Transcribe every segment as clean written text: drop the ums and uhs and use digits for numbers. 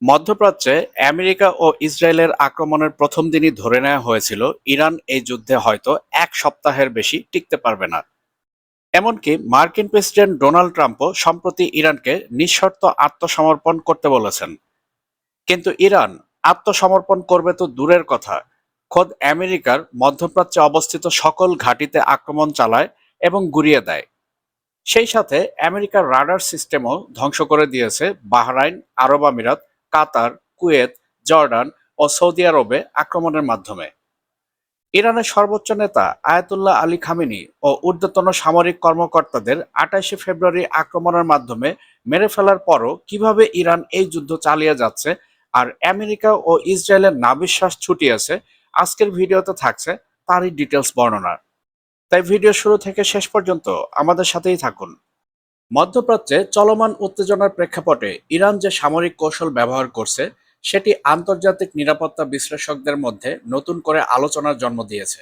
মধ্যপ্রাচ্যে আমেরিকা ও ইসরায়েলের আক্রমণের প্রথম দিনই ধরে নেওয়া হয়েছিল ইরান এই যুদ্ধে হয়তো এক সপ্তাহের বেশি টিকতে পারবে না। এমনকি মার্কিন প্রেসিডেন্ট ডোনাল্ড ট্রাম্পও সম্প্রতি ইরানকে নিঃশর্ত আত্মসমর্পণ করতে বলেছেন। কিন্তু ইরান আত্মসমর্পণ করবে তো দূরের কথা, খোদ আমেরিকার মধ্যপ্রাচ্যে অবস্থিত সকল ঘাঁটিতে আক্রমণ চালায় এবং গুঁড়িয়ে দেয়। সেই সাথে আমেরিকার রাডার সিস্টেমও ধ্বংস করে দিয়েছে বাহরাইন, আরব আমিরাত, কাতার, কুয়েত, জর্ডান ও সৌদি আরবে আক্রমণের মাধ্যমে। ইরানের সর্বোচ্চ নেতা আয়াতুল্লাহ আলী খামেনি ও ঊর্ধ্বতন সামরিক কর্মকর্তাদের ২৮শে ফেব্রুয়ারি আক্রমণের মাধ্যমে মেরে ফেলার পরও কিভাবে ইরান এই যুদ্ধ চালিয়ে যাচ্ছে আর আমেরিকা ও ইসরায়েলের নাভিশ্বাস ছুটিয়েছে, আজকের ভিডিওতে থাকছে তারই ডিটেলস বর্ণনা। তাই ভিডিও শুরু থেকে শেষ পর্যন্ত আমাদের সাথেই থাকুন। মধ্যপ্রাচ্যে চলমান উত্তেজনার প্রেক্ষাপটে ইরান যে সামরিক কৌশল ব্যবহার করছে সেটি আন্তর্জাতিক নিরাপত্তা বিশ্লেষকদের মধ্যে নতুন করে আলোচনার জন্ম দিয়েছে।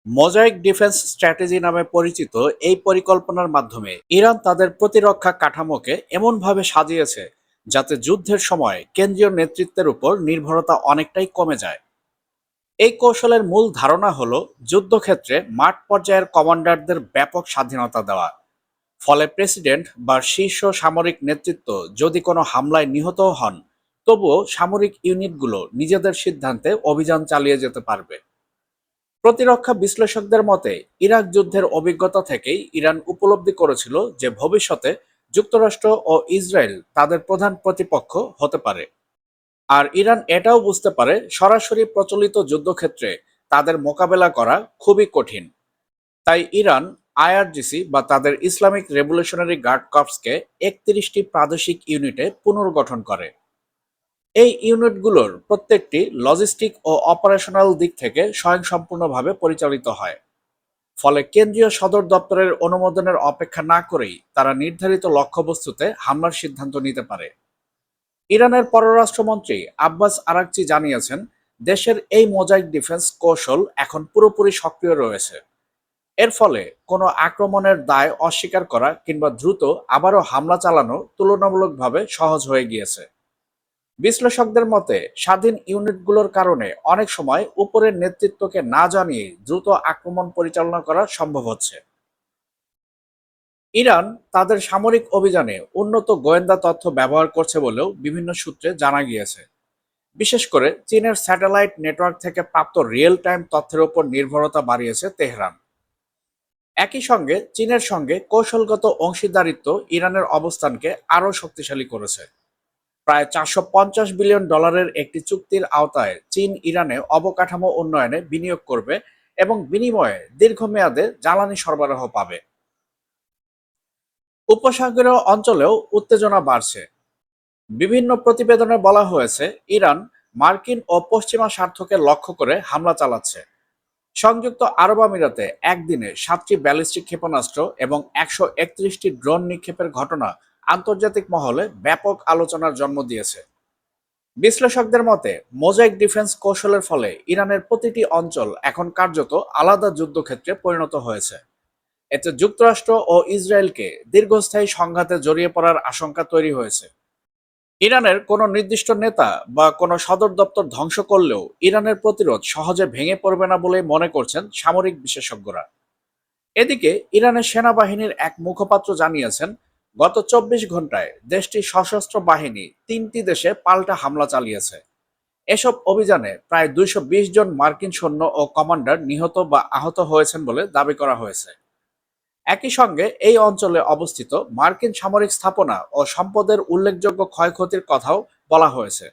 মোজাইক ডিফেন্স স্ট্র্যাটেজি নামে পরিচিত এই পরিকল্পনার মাধ্যমে ইরান তাদের প্রতিরক্ষা কাঠামোকে এমনভাবে সাজিয়েছে যাতে যুদ্ধের সময় কেন্দ্রীয় নেতৃত্বের উপর নির্ভরতা অনেকটাই কমে যায়। এই কৌশলের মূল ধারণা হলো যুদ্ধক্ষেত্রে মাঠ পর্যায়ের কমান্ডারদের ব্যাপক স্বাধীনতা দেওয়া। ফলে প্রেসিডেন্ট বা শীর্ষ সামরিক নেতৃত্ব যদি কোনো হামলায় নিহতও হন, তবুও সামরিক ইউনিটগুলো নিজেদের সিদ্ধান্তে অভিযান চালিয়ে যেতে পারবে। প্রতিরক্ষা বিশ্লেষকদের মতে ইরাক যুদ্ধের অভিজ্ঞতা থেকেই ইরান উপলব্ধি করেছিল যে ভবিষ্যতে যুক্তরাষ্ট্র ও ইসরায়েল তাদের প্রধান প্রতিপক্ষ হতে পারে। আর ইরান এটাও বুঝতে পারে সরাসরি প্রচলিত যুদ্ধক্ষেত্রে তাদের মোকাবেলা করা খুবই কঠিন। তাই ইরান আইআরজিসি বা তাদের ইসলামিক রেভলিউশনারি গার্ড কর্পসকে ৩১টি প্রাদেশিক ইউনিটে পুনর্গঠন করে। এই ইউনিটগুলোর প্রত্যেকটি লজিস্টিক ও অপারেশনাল দিক থেকে স্বয়ংসম্পূর্ণভাবে পরিচালিত হয়। ফলে কেন্দ্রীয় সদর দপ্তরের অনুমোদনের অপেক্ষা না করেই তারা নির্ধারিত লক্ষ্যবস্তুতে হামলার সিদ্ধান্ত নিতে পারে। ইরানের পররাষ্ট্রমন্ত্রী আব্বাস আরাকচি জানিয়েছেন, দেশের এই মোজাইক ডিফেন্স কৌশল এখন পুরোপুরি সক্রিয় রয়েছে। এর ফলে কোনো আক্রমণের দায় অস্বীকার করা কিংবা দ্রুত আবারও হামলা চালানো তুলনামূলকভাবে সহজ হয়ে গিয়েছে। বিশ্লেষকদের মতে স্বাধীন ইউনিটগুলোর কারণে অনেক সময় উপরের নেতৃত্বকে না জানিয়ে দ্রুত আক্রমণ পরিচালনা করা সম্ভব হচ্ছে। ইরান তাদের সামরিক অভিযানে উন্নত গোয়েন্দা তথ্য ব্যবহার করছে বলেও বিভিন্ন সূত্রে জানা গিয়েছে। বিশেষ করে চীনের স্যাটেলাইট নেটওয়ার্ক থেকে প্রাপ্ত রিয়েল টাইম তথ্যের উপর নির্ভরতা বাড়িয়েছে তেহরান। একই সঙ্গে চীনের সঙ্গে কৌশলগত অংশীদারিত্ব ইরানের অবস্থানকে আরও শক্তিশালী করেছে। প্রায় $৪৫০ বিলিয়ন একটি চুক্তির আওতায় চীন ইরানে অবকাঠামো উন্নয়নে বিনিয়োগ করবে এবং বিনিময়ে দীর্ঘমেয়াদে জ্বালানি সরবরাহ পাবে। উপসাগরীয় অঞ্চলেও উত্তেজনা বাড়ছে। বিভিন্ন প্রতিবেদনে বলা হয়েছে ইরান মার্কিন ও পশ্চিমা স্বার্থকে লক্ষ্য করে হামলা চালাচ্ছে। সংযুক্ত আরব আমিরাতে একদিনে 7টি ব্যালিস্টিক ক্ষেপণাস্ত্র এবং 131টি ড্রোন নিক্ষেপের ঘটনা আন্তর্জাতিক মহলে ব্যাপক আলোচনার জন্ম দিয়েছে। বিশ্লেষকদের মতে মোজাইক ডিফেন্স কৌশলের ফলে ইরানের প্রতিটি অঞ্চল এখন কার্যত আলাদা যুদ্ধক্ষেত্রে পরিণত হয়েছে। এতে যুক্তরাষ্ট্র ও ইসরায়েলকে দীর্ঘস্থায়ী সংঘাতে জড়িয়ে পড়ার আশঙ্কা তৈরি হয়েছে। ইরানের কোনো নির্দিষ্ট নেতা বা কোনো সদর দপ্তর ধ্বংস করলেও ইরানের প্রতিরোধ সহজে ভেঙে পড়বে না বলে মনে করছেন সামরিক বিশেষজ্ঞরা। এদিকে ইরানের সেনাবাহিনীর এক মুখপাত্র জানিয়েছেন, গত ২৪ ঘন্টায় দেশটির সশস্ত্র বাহিনী ৩টি দেশে পাল্টা হামলা চালিয়েছে। এসব অভিযানে প্রায় ২২০ জন মার্কিন সৈন্য ও কমান্ডার নিহত বা আহত হয়েছেন বলে দাবি করা হয়েছে। একই সঙ্গে এই অঞ্চলে অবস্থিত মার্কিন সামরিক স্থাপনা ও সম্পদের উল্লেখযোগ্য ক্ষয়ক্ষতির কথাও বলা হয়েছে।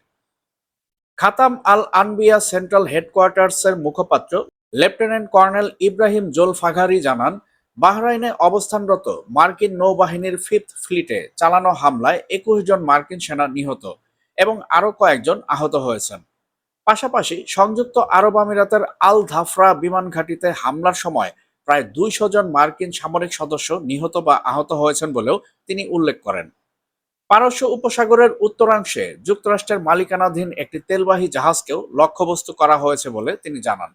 খাতাম আল আনবিয়া সেন্ট্রাল হেডকোয়ার্টার্সের মুখপাত্র লেফটেন্যান্ট কর্নেল ইব্রাহিম জোলফাঘারি জানান, বাহরাইনে অবস্থানরত মার্কিন নৌবাহিনীর ফিফথ ফ্লিটে চালানো হামলায় ২১ জন মার্কিন সেনা নিহত এবং আরও কয়েকজন আহত হয়েছেন। পাশাপাশি সংযুক্ত আরব আমিরাতের আল ধাফরা বিমান ঘাঁটিতে হামলার সময় প্রায় ২০০ জন মার্কিন সামরিক সদস্য নিহত বা আহত হয়েছেন বলেও তিনি উল্লেখ করেন। পারস্য উপসাগরের উত্তরাংশে যুক্তরাষ্ট্রের মালিকানাধীন একটি তেলবাহী জাহাজকেও লক্ষ্যবস্তু করা হয়েছে বলে তিনি জানান।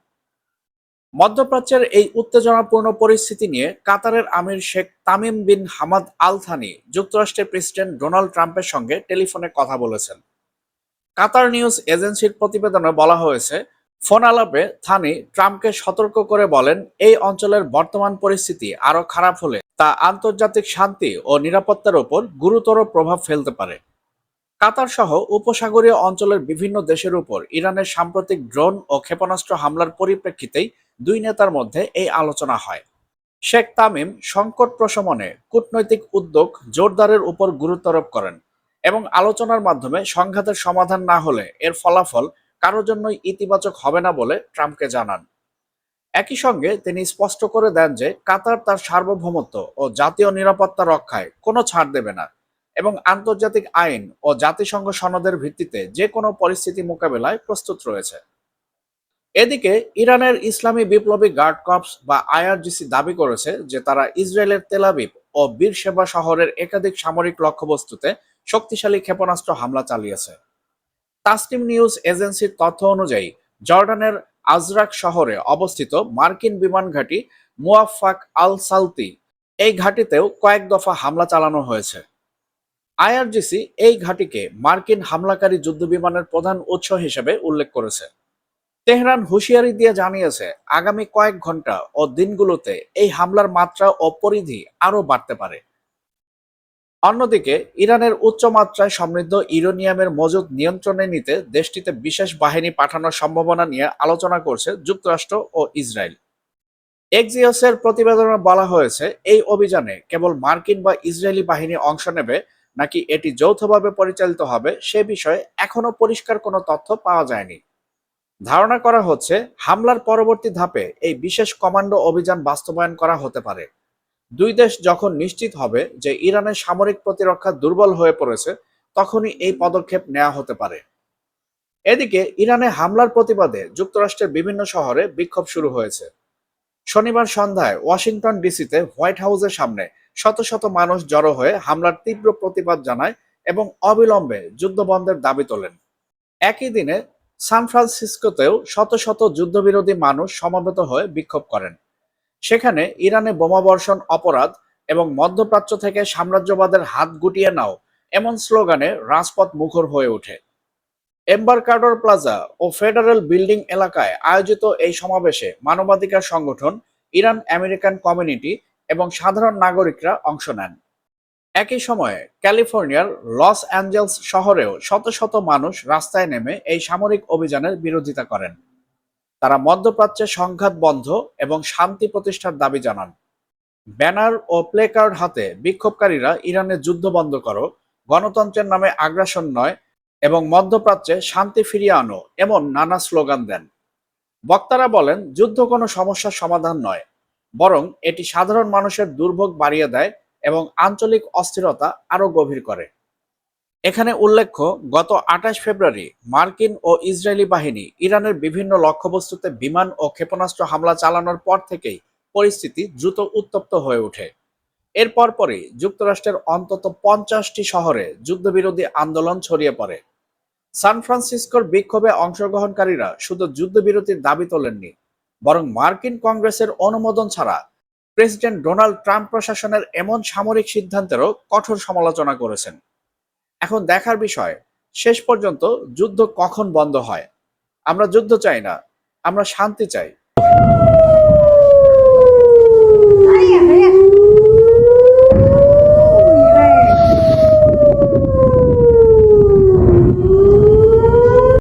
মধ্যপ্রাচ্যের এই উত্তেজনাপূর্ণ পরিস্থিতি নিয়ে কাতারের আমির Sheikh Tamim bin Hamad Al Thani যুক্তরাষ্ট্রের প্রেসিডেন্ট ডোনাল্ড ট্রাম্পের সঙ্গে টেলিফোনে কথা বলেছেন। কাতার নিউজ এজেন্সির প্রতিবেদনে বলা হয়েছে, ফোন আলাপে থানি ট্রাম্পকে সতর্ক করে বলেন, এই অঞ্চলের বর্তমান পরিস্থিতি আরো খারাপ হলে তা আন্তর্জাতিক শান্তি ও নিরাপত্তার উপর গুরুতর প্রভাব ফেলতে পারে। কাতার সহ উপসাগরীয় অঞ্চলের বিভিন্ন দেশের উপর ইরানের সাম্প্রতিক ড্রোন ও ক্ষেপণাস্ত্র হামলার পরিপ্রেক্ষিতেই দুই নেতার মধ্যে এই আলোচনা হয়। শেখ তামিম সংকট প্রশমনে কূটনৈতিক উদ্যোগ জোরদারের উপর গুরুত্বারোপ করেন এবং আলোচনার মাধ্যমে সংঘাতের সমাধান না হলে এর ফলাফল কারোর জন্যই ইতিবাচক হবে না বলে ট্রাম্পকে জানান। একই সঙ্গে তিনি স্পষ্ট করে দেন যে কাতার তার সার্বভৌমত্ব ও জাতীয় নিরাপত্তা রক্ষায় কোনো ছাড় দেবে না এবং আন্তর্জাতিক আইন ও জাতিসংঘ সনদের ভিত্তিতে যে কোনো পরিস্থিতি মোকাবেলায় প্রস্তুত রয়েছে। এদিকে ইরানের ইসলামী বিপ্লবী গার্ড কর্পস বা আইআরজিসি দাবি করেছে যে তারা ইসরায়েলের তেল আবিব ও বীরশেবা শহরের একাধিক সামরিক লক্ষ্যবস্তুতে শক্তিশালী ক্ষেপণাস্ত্র হামলা চালিয়েছে। তাসনিম নিউজ এজেন্সির তথ্য অনুযায়ী জর্ডানের আজরাক শহরে অবস্থিত মার্কিন বিমান ঘাঁটি মুয়াফাক আল সালতি, এই ঘাঁটিতেও কয়েক দফা হামলা চালানো হয়েছে। আইআরজিসি এই ঘাঁটিকে মার্কিন হামলাকারী যুদ্ধবিমানের প্রধান উৎস হিসেবে উল্লেখ করেছে। তেহরান হুঁশিয়ারি দিয়ে জানিয়েছে, আগামী কয়েক ঘন্টা ও দিনগুলোতে এই হামলার মাত্রা ও পরিধি আরও বাড়তে পারে। অন্যদিকে ইরানের উচ্চ মাত্রায় সমৃদ্ধ ইউরেনিয়ামের মজুদ নিয়ন্ত্রণে নিতে দেশটিতে বিশেষ বাহিনী পাঠানোর সম্ভাবনা নিয়ে আলোচনা করছে যুক্তরাষ্ট্র ও ইসরায়েল। এক্সিওসের প্রতিবেদনে বলা হয়েছে, এই অভিযানে কেবল মার্কিন বা ইসরায়েলি বাহিনী অংশ নেবে নাকি এটি যৌথভাবে পরিচালিত হবে সে বিষয়ে এখনো পরিষ্কার কোনো তথ্য পাওয়া যায়নি। ধারণা করা হচ্ছে, হামলার পরবর্তী ধাপে এই বিশেষ কমান্ডো অভিযান বাস্তবায়ন করা হতে পারে। দুই দেশ যখন নিশ্চিত হবে যে ইরানের সামরিক প্রতিরক্ষা দুর্বল হয়ে পড়েছে, তখনই এই পদক্ষেপ নেওয়া হতে পারে। এদিকে ইরানে হামলার প্রতিবাদে যুক্তরাষ্ট্রের বিভিন্ন শহরে বিক্ষোভ শুরু হয়েছে। শনিবার সন্ধ্যায় ওয়াশিংটন ডিসিতে হোয়াইট হাউসের সামনে শত শত মানুষ জড়ো হয়ে হামলার তীব্র প্রতিবাদ জানায় এবং অবিলম্বে যুদ্ধবন্ধের দাবি তোলেন। একই দিনে সান ফ্রান্সিসকোতেও শত শত যুদ্ধবিরোধী মানুষ সমবেত হয়ে বিক্ষোভ করেন। সেখানে ইরানে বোমাবর্ষণ অপরাধ এবং মধ্যপ্রাচ্য থেকে সাম্রাজ্যবাদের হাত গুটিয়ে নাও এমন স্লোগানে রাজপথ মুখর হয়ে ওঠে। এম্বারকাডোর প্লাজা ও ফেডারেল বিল্ডিং এলাকায় আয়োজিত এই সমাবেশে মানবাধিকার সংগঠন, ইরান আমেরিকান কমিউনিটি এবং সাধারণ নাগরিকরা অংশ নেন। একই সময়ে ক্যালিফোর্নিয়ার লস অ্যাঞ্জেলস শহরেও শত শত মানুষ রাস্তায় নেমে এই সামরিক অভিযানের বিরোধিতা করেন। তারা মধ্যপ্রাচ্যে সংঘাত বন্ধ এবং শান্তি প্রতিষ্ঠার দাবি জানান। ব্যানার ও প্লেকার্ড হাতে বিক্ষোভকারীরা ইরানের যুদ্ধ বন্ধ করো, গণতন্ত্রের নামে আগ্রাসন নয় এবং মধ্যপ্রাচ্যে শান্তি ফিরিয়ে আনো এমন নানা স্লোগান দেন। বক্তারা বলেন, যুদ্ধ কোনো সমস্যার সমাধান নয়, বরং এটি সাধারণ মানুষের দুর্ভোগ বাড়িয়ে দেয় এবং আঞ্চলিক অস্থিরতা আরও গভীর করে। এখানে উল্লেখ্য, গত ২৮ ফেব্রুয়ারি মার্কিন ও ইসরায়েলি বাহিনী ইরানের বিভিন্ন লক্ষ্যবস্তুতে বিমান ও ক্ষেপণাস্ত্র হামলা চালানোর পর থেকেই পরিস্থিতি দ্রুত উত্তপ্ত হয়ে ওঠে। এর পরপরই যুক্তরাষ্ট্রের অন্তত ৫০টি শহরে যুদ্ধবিরোধী আন্দোলন ছড়িয়ে পড়ে। সান ফ্রান্সিসকোর বিক্ষোভে অংশগ্রহণকারীরা শুধু যুদ্ধবিরতির দাবি তোলেননি, বরং মার্কিন কংগ্রেসের অনুমোদন ছাড়া প্রেসিডেন্ট ডোনাল্ড ট্রাম্প প্রশাসনের এমন সামরিক সিদ্ধান্তেরও কঠোর সমালোচনা করেছেন। এখন দেখার বিষয়, শেষ পর্যন্ত যুদ্ধ কখন বন্ধ হয়। আমরা যুদ্ধ চাই না, আমরা শান্তি চাই।